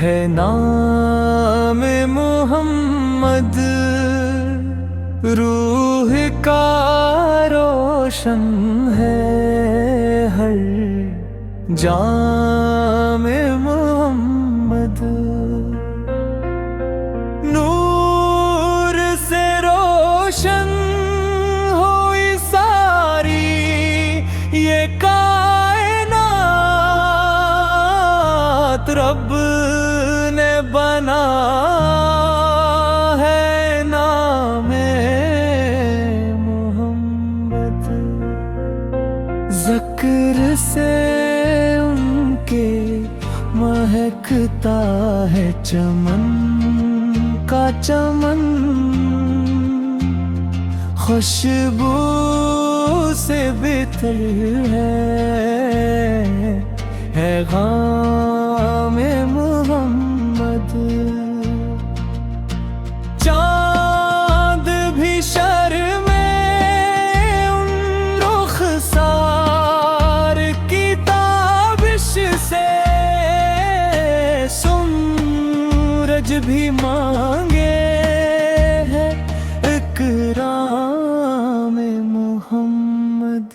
है नाम मोहम्मद, रूह का रोशन है हर जाम मोहम्मद। नूर से रोशन हुई सारी ये कायनात, रब ने बना है नामे मोहम्मद। ज़िक्र से उनके महकता है चमन का चमन, खुशबू से बेहतर है गाम मोहम्मद। चाँद भी शर्मे उन रुखसार की ताबिश से, सूरज भी मांगे है इकराम मोहम्मद।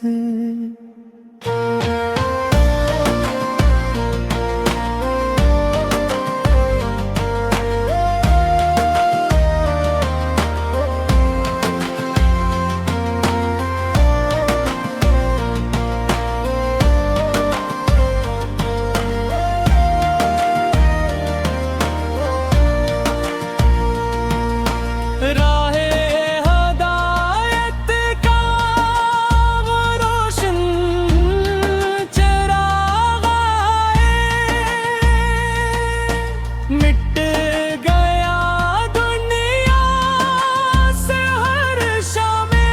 मिट गया दुनिया से हर शामे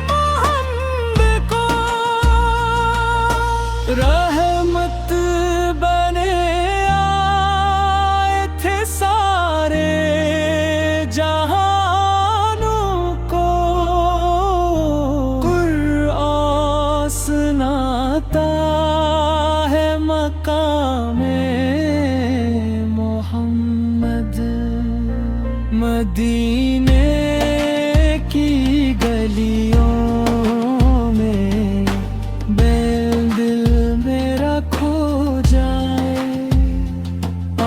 मोहम्मद को, रहमत बने आए थे सारे जहानों को। कुरान सुनाता है मकामे मोहम्मद। मदीने की गलियों में दिल मेरा खो जाए,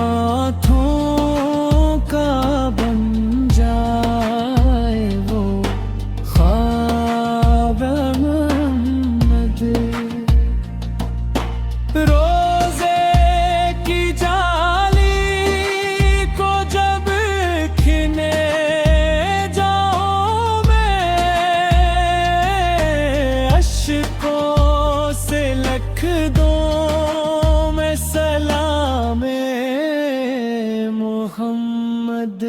आँखों का बन जाए वो ख्वाब मोहम्मद। रोज़े की जाली को जब खिने जाऊं मैं, अश्कों से लख दूं मैं सलामे मोहम्मद।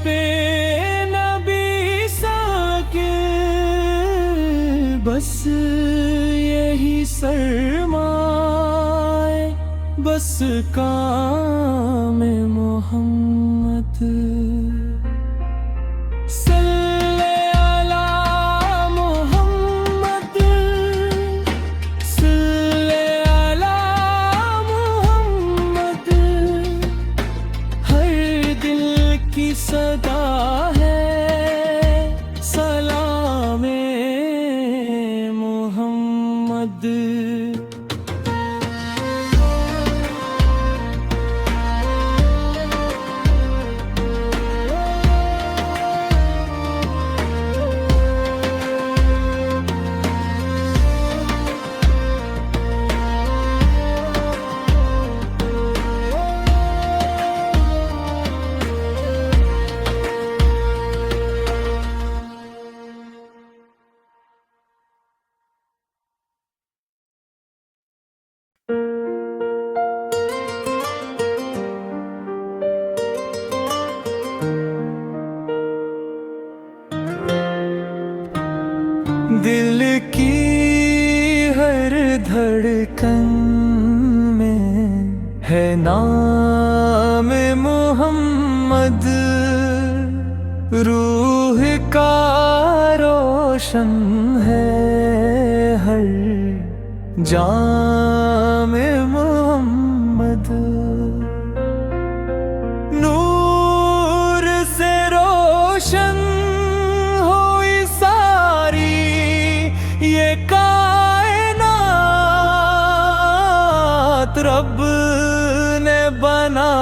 पे नबी साके बस यही सरमाए, बस काम मोहम्मद। सल्ले अला मोहम्मद, सल्ले अला मोहम्मद। हर दिल की सदा है सलामे मोहम्मद। धड़कन में है नाम मोहम्मद, रूह का रोशन है हर जाम मोहम्मद। नूर से रोशन हुई सारी ये कायनात, रब ने बना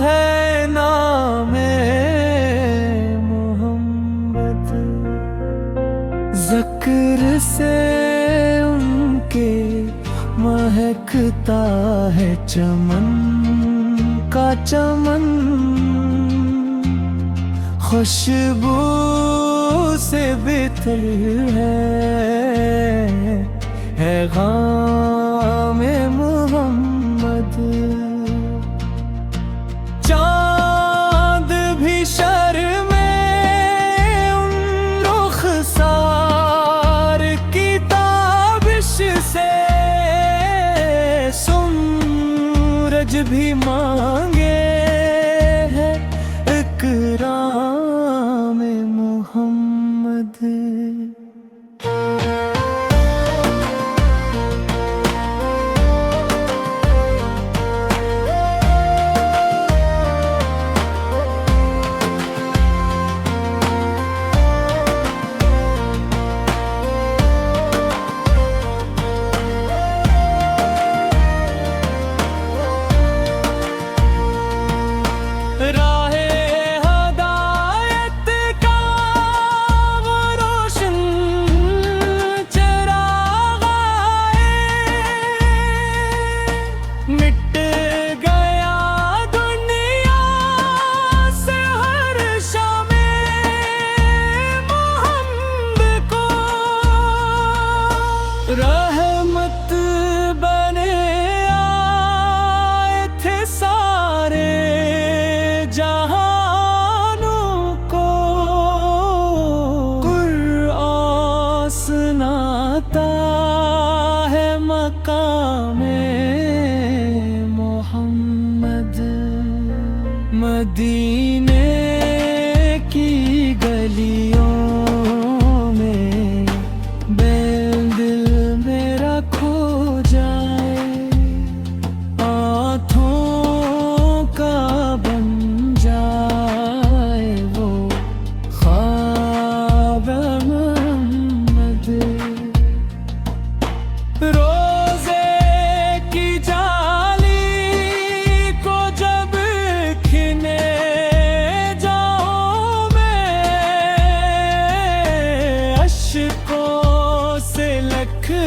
है नामे मोहम्मद। ज़िक्र से उनके महकता है चमन का चमन, खुशबू से बेहतर है गाम मोहम्मद। चांद भी शर्मे उन रुखसार की ताबिश से, सूरज भी मांगे है इकराम मोहम्मद। रहमत बने आए थे सारे जहानों को, कुरआन सुनाता है मकामे मोहम्मद। मदीने की गलियों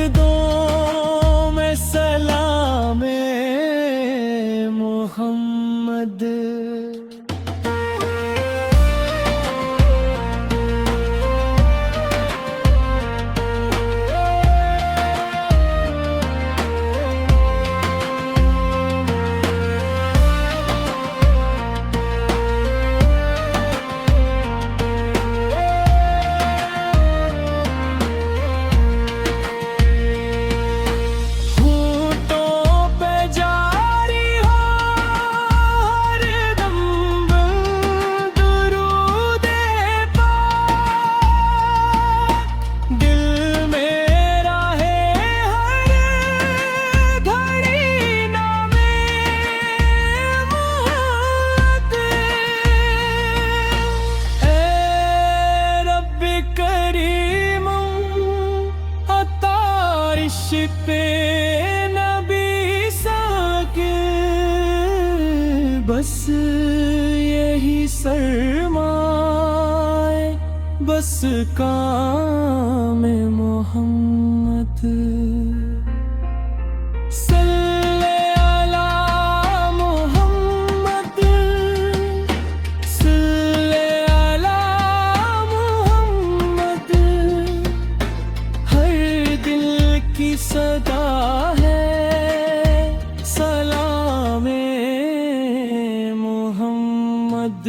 दो मैं सलामे मोहम्मद। पे नबी साके बस यही सरमाए, बस काम मोहम्मद। सल्ले अला मोहम्मद, सल्ले अला मोहम्मद। हर दिल की सदा है सलामे मोहम्मद।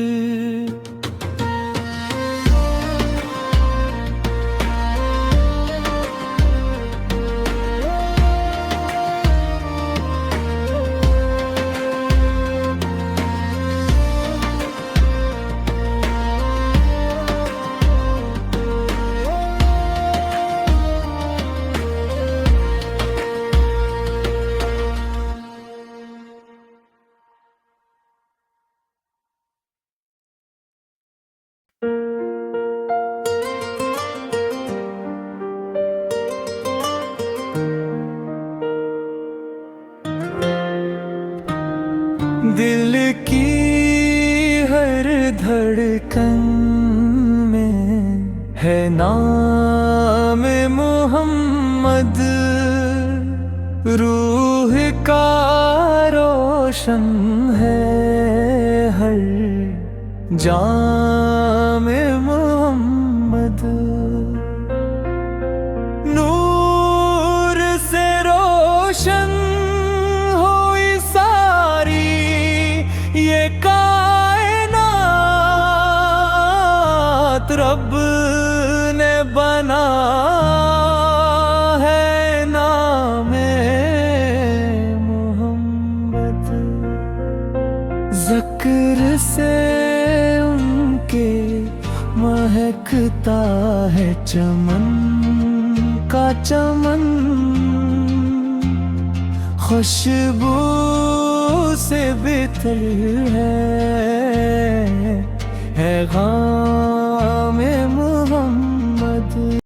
धड़कन में है नाम मोहम्मद, रूह का रोशन है हर जाम मोहम्मद। नूर से रोशन हुई सारी ये कायनात, रब ने बना है नामे मोहम्मद। ज़िक्र से उनके महकता है चमन का चमन, खुशबू से बेहतर है गाम